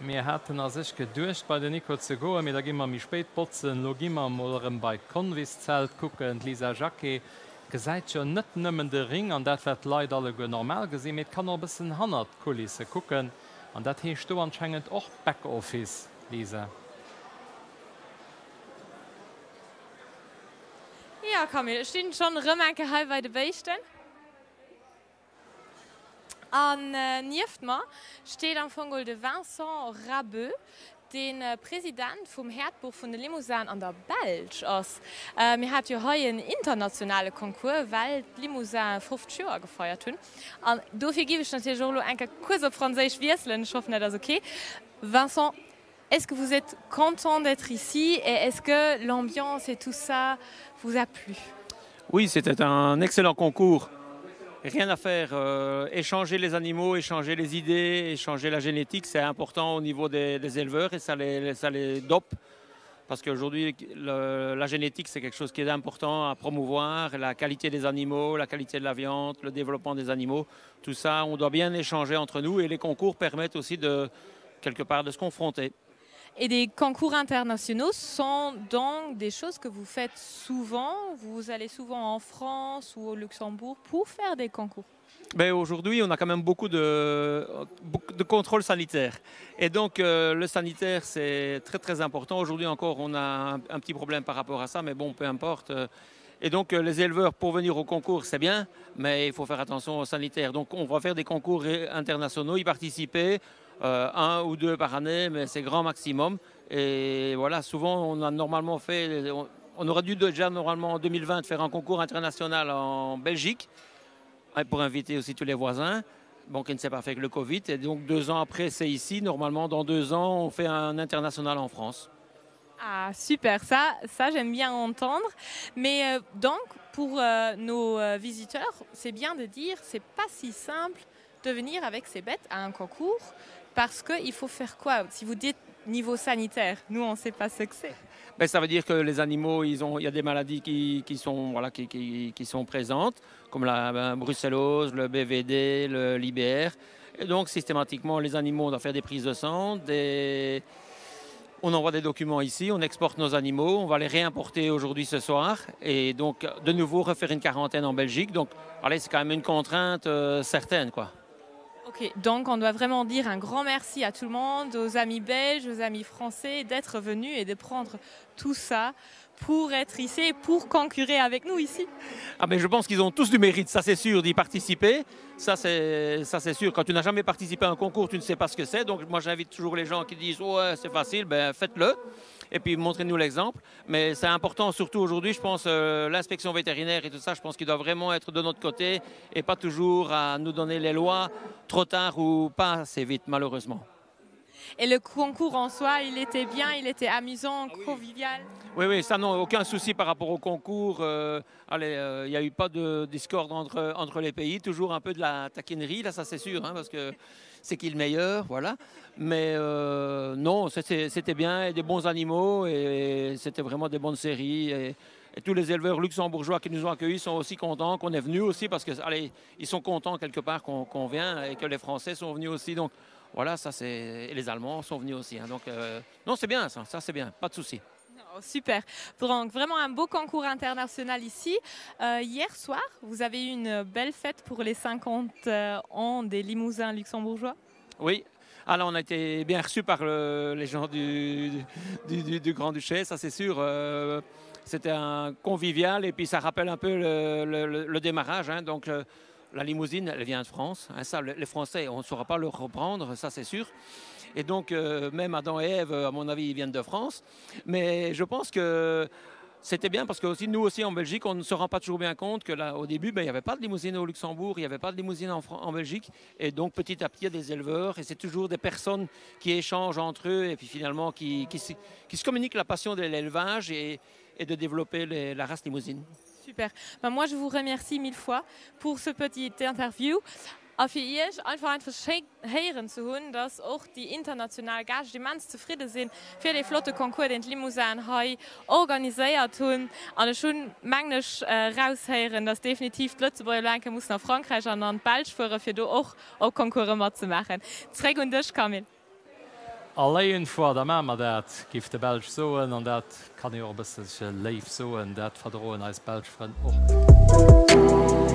Wir hatten as ich gedurcht bei den Nico zu go, mir da gimmer mi spät putzen, lo gimmer morem bei Conviszelt gucken, Lisa Jacque gesäit jo net nëmmen de Ring an dat wird leider alle go normal gesinn, mit kann noch bisssen 100 Kulisse gucken an dat hecht du anscheinend och Backoffice, Lisa. Ja, Kamil, stehen schon Römmenke halbweite Beichten. An Niefmer steht am Fongol de Vincent Rabeux, den Präsident vom Herdbuch von der Limousin an der Belge aus. Wir hat ja heute einen internationalen Konkurs, weil die Limousin 50 Jahre gefeiert haben. Und dafür gebe ich natürlich auch einen Kurs auf Französisch wirselen. Ich hoffe, das ist okay. Vincent, est-ce que vous êtes content d'être ici et est-ce que l'ambiance et tout ça vous a plu? Oui, c'était un excellent concours. Rien à faire, échanger les animaux, échanger les idées, échanger la génétique, c'est important au niveau des éleveurs et ça les dope. Parce qu'aujourd'hui, la génétique, c'est quelque chose qui est important à promouvoir, la qualité des animaux, la qualité de la viande, le développement des animaux. Tout ça, on doit bien échanger entre nous et les concours permettent aussi quelque part de se confronter. Et des concours internationaux sont donc des choses que vous faites souvent. Vous allez souvent en France ou au Luxembourg pour faire des concours. Ben aujourd'hui, on a quand même beaucoup de contrôles sanitaires. Et donc, le sanitaire, c'est très, très important. Aujourd'hui encore, on a un petit problème par rapport à ça, mais bon, peu importe. Et donc, les éleveurs, pour venir au concours, c'est bien, mais il faut faire attention au sanitaire. Donc, on va faire des concours internationaux, y participer. 1 ou 2 par année, mais c'est grand maximum. Et voilà, souvent on a normalement fait, on aurait dû déjà normalement en 2020 faire un concours international en Belgique pour inviter aussi tous les voisins. Bon, qui ne s'est pas fait que le Covid. Et donc 2 ans après, c'est ici. Normalement, dans 2 ans, on fait un international en France. Ah, super, ça j'aime bien entendre. Mais donc, pour nos visiteurs, c'est bien de dire, c'est pas si simple de venir avec ces bêtes à un concours. Parce qu'il faut faire quoi? Si vous dites niveau sanitaire, nous on ne sait pas ce que c'est. Ben, ça veut dire que les animaux, il y a des maladies qui sont présentes, comme la brucellose, le BVD, l'IBR. Et donc systématiquement, les animaux, on doit faire des prises de sang, on envoie des documents ici, on exporte nos animaux, on va les réimporter aujourd'hui ce soir. Et donc de nouveau refaire une quarantaine en Belgique. Donc allez, c'est quand même une contrainte certaine, quoi. Ok, donc on doit vraiment dire un grand merci à tout le monde, aux amis belges, aux amis français, d'être venus et de prendre tout ça pour être ici et pour concurrer avec nous ici. Ah ben je pense qu'ils ont tous du mérite, ça c'est sûr, d'y participer. Ça c'est sûr, quand tu n'as jamais participé à un concours, tu ne sais pas ce que c'est. Donc moi j'invite toujours les gens qui disent « Oh ouais, c'est facile », ben faites-le. Et puis montrez-nous l'exemple. Mais c'est important, surtout aujourd'hui, je pense, l'inspection vétérinaire et tout ça, je pense qu'il doit vraiment être de notre côté et pas toujours à nous donner les lois trop tard ou pas assez vite, malheureusement. Et le concours en soi, il était bien, il était amusant, convivial? Oui, ça non, aucun souci par rapport au concours. Il n'y a eu pas de discorde entre les pays, toujours un peu de la taquinerie, là ça c'est sûr, hein, parce que c'est qui le meilleur, voilà. Mais non, c'était bien, et des bons animaux, et c'était vraiment des bonnes séries. Et tous les éleveurs luxembourgeois qui nous ont accueillis sont aussi contents qu'on est venu aussi, parce que ils sont contents quelque part qu'on vient et que les Français sont venus aussi. Donc voilà, et les Allemands sont venus aussi. Hein, donc non, c'est bien ça c'est bien, pas de souci. Oh, super. Donc vraiment un beau concours international ici. Hier soir, vous avez eu une belle fête pour les 50 ans des Limousins luxembourgeois. Oui. Alors on a été bien reçus par les gens du Grand-Duché, ça c'est sûr. C'était un convivial et puis ça rappelle un peu le démarrage. Hein, donc la limousine, elle vient de France. Hein, ça, les Français, on ne saura pas le reprendre, ça c'est sûr. Et donc même Adam et Ève, à mon avis, ils viennent de France. Mais je pense que c'était bien parce que aussi, nous aussi en Belgique, on ne se rend pas toujours bien compte que là, au début, il n'y avait pas de limousine au Luxembourg, il n'y avait pas de limousine en Belgique. Et donc petit à petit, il y a des éleveurs et c'est toujours des personnes qui échangent entre eux et puis finalement qui se communiquent la passion de l'élevage et de développer la race limousine. Super. Ben, moi, je vous remercie 1000 fois pour ce petit interview. Für ihr einfach hören zu hören, dass auch die internationalen Gäste immens zufrieden sind für den flotten Konkurs, den die Limousin hier organisiert haben. Und schon manchmal raushören, dass definitiv die Lützeburger muss nach Frankreich und nach Belgien fahren, für da auch Konkurrenz zu machen. Zurück und dich, Kamil. Alleen vor der Mammer dat gift de Belg soen an dat kann ich auch bis leif soen, dat verdroen als Belgfriend och.